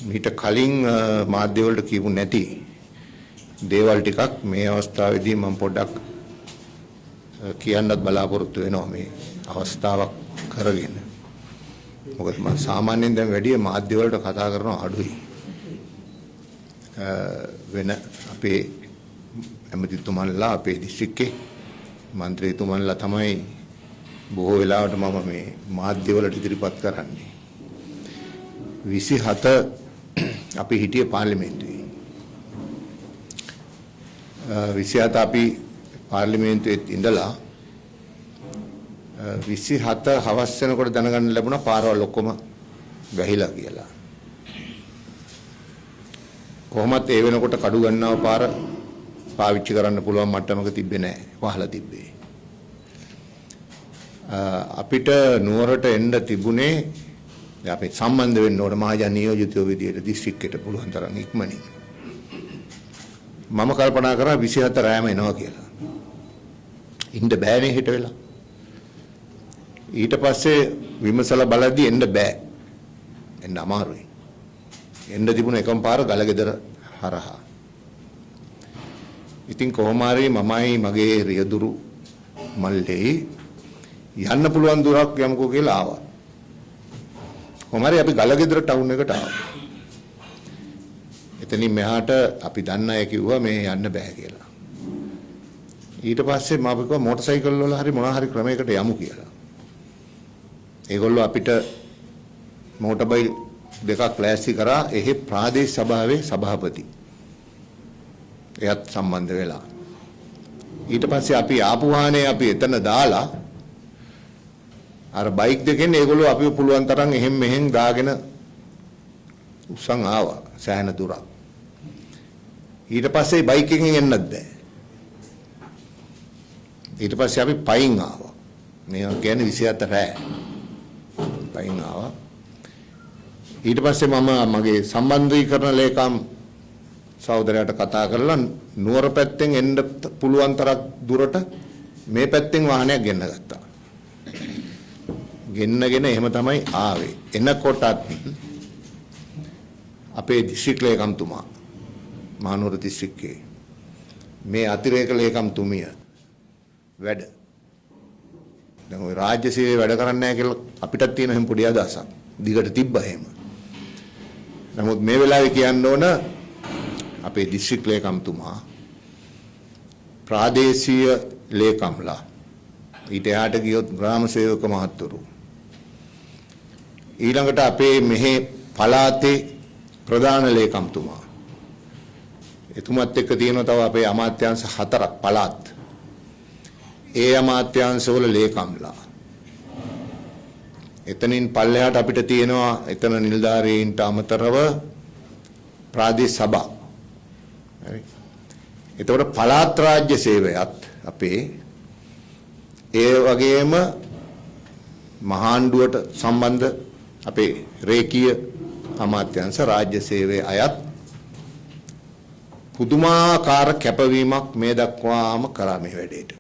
මීට කලින් මාධ්‍ය වලට කියපු නැති දේවල් ටිකක් මේ අවස්ථාවේදී මම පොඩ්ඩක් කියන්නත් බලාපොරොත්තු වෙනවා මේ අවස්ථාවක් කරගෙන. මොකද මම සාමාන්‍යයෙන් දැන් වැඩි මාධ්‍ය වලට කතා කරනවා අඩුයි. වෙන අපේ ඇමතිතුමන්ලා අපේ දිස්ත්‍රික්කේ മന്ത്രിතුමන්ලා තමයි බොහෝ වෙලාවට මම මේ මාධ්‍ය වලට ඉදිරිපත් කරන්නේ. 27 අපි හිටියේ පාර්ලිමේන්තුවේ. 27 අපි පාර්ලිමේන්තුවේ ඉඳලා 27 හවස් වෙනකොට දැනගන්න ලැබුණා පාරවල් ඔක්කොම වැහිලා කියලා. කොහොමත් ඒ වෙනකොට කඩු ගන්නව පාර පාවිච්චි කරන්න පුළුවන් මට්ටමක තිබ්බේ නැහැ. වහලා තිබ්බේ. අපිට නුවරට එන්න තිබුණේ අපි සම්බන්ධ වෙන්න ඕන මහජන නියෝජිතයෝ විදියට දිස්ත්‍රික්කයට පුළුවන් තරම් ඉක්මනින්. මම කල්පනා කරා 27 රෑම එනවා කියලා. ඉන්න බෑනේ හිට වෙලා. ඊට පස්සේ විමසලා බලද්දි එන්න බෑ. එන්න අමාරුයි. එන්න තිබුණ එකම පාර ගලගෙදර හරහා. ඉතින් කොහොම හරි මමයි මගේ රියදුරු මල්ලේ යන්න පුළුවන් දුරක් යමුකෝ කියලා ආවා. කොහොම හරි අපි ගලගෙදර ටවුන් එකට ආවා. එතනින් මෙහාට අපි දන්න අය කිව්වා මේ යන්න බෑ කියලා. ඊට පස්සේ මම කිව්වා මෝටර් සයිකල් වල හරි මොනවා හරි ක්‍රමයකට යමු කියලා. ඒගොල්ලෝ අපිට මෝටර් බයිල් දෙකක් ලෑස්ති කරා. එහි ප්‍රාදේශ සභාවේ සභාපති එයත් සම්බන්ධ වෙලා. ඊට පස්සේ අපි ආපු වාහනේ අපි එතන දාලා අර බයික් දෙකෙන් ඒගොල්ලෝ අපිව පුළුවන් තරම් එහෙම් මෙහෙම් දාගෙන උස්සන් ආවා සෑහෙන දුරක්. ඊට පස්සේ බයික් එකෙන් එන්නත් බෑ. ඊට පස්සේ අපි පයින් ආවා. මේ කියන්නේ 27 රෑ. පයින් ආවා. ඊට පස්සේ මම මගේ සම්බන්ධීකරණ ලේකම් සහෝදරයාට කතා කරලා නුවර පැත්තෙන් එන්න පුළුවන් තරක් දුරට මේ පැත්තෙන් වාහනයක් ගෙන්න ගත්තා. ගෙන්නගෙන එහෙම තමයි ආවේ. එනකොටත් අපේ දිස්ත්‍රික් ලේකම්තුමා මහනුවර දිස්ත්‍රික්කේ මේ අතිරේක ලේකම්තුමිය වැඩ දැන් ওই රාජ්‍ය සේවයේ වැඩ කරන්නේ නැහැ කියලා අපිටත් තියෙන හැම පොඩි අදහසක් දිගට තිබ්බා එහෙම. නමුත් මේ වෙලාවේ කියන්න ඕන අපේ දිස්ත්‍රික් ලේකම්තුමා ප්‍රාදේශීය ලේකම්ලා ඊට එහාට ගියොත් ග්‍රාම සේවක මහත්වරු ඊළඟට අපේ මෙහි පළාතේ ප්‍රධාන ලේකම්තුමා එතුමත් එක්ක තියෙනවා තව අපේ අමාත්‍යාංශ 4ක් පළාත්. ඒ අමාත්‍යාංශවල ලේකම්ලා. එතනින් පල්ලෙහාට අපිට තියෙනවා එතන නිලධාරීන්ට අමතරව ප්‍රාදේශ සභා. හරි. එතකොට පළාත් රාජ්‍ය සේවයත් අපේ ඒ වගේම මහාණ්ඩුවට සම්බන්ධ අපේ රේකීය අමාත්‍යාංශ රාජ්‍ය සේවයේ අයත් පුදුමාකාර කැපවීමක් මේ දක්වාම කරා මේ වැඩේට.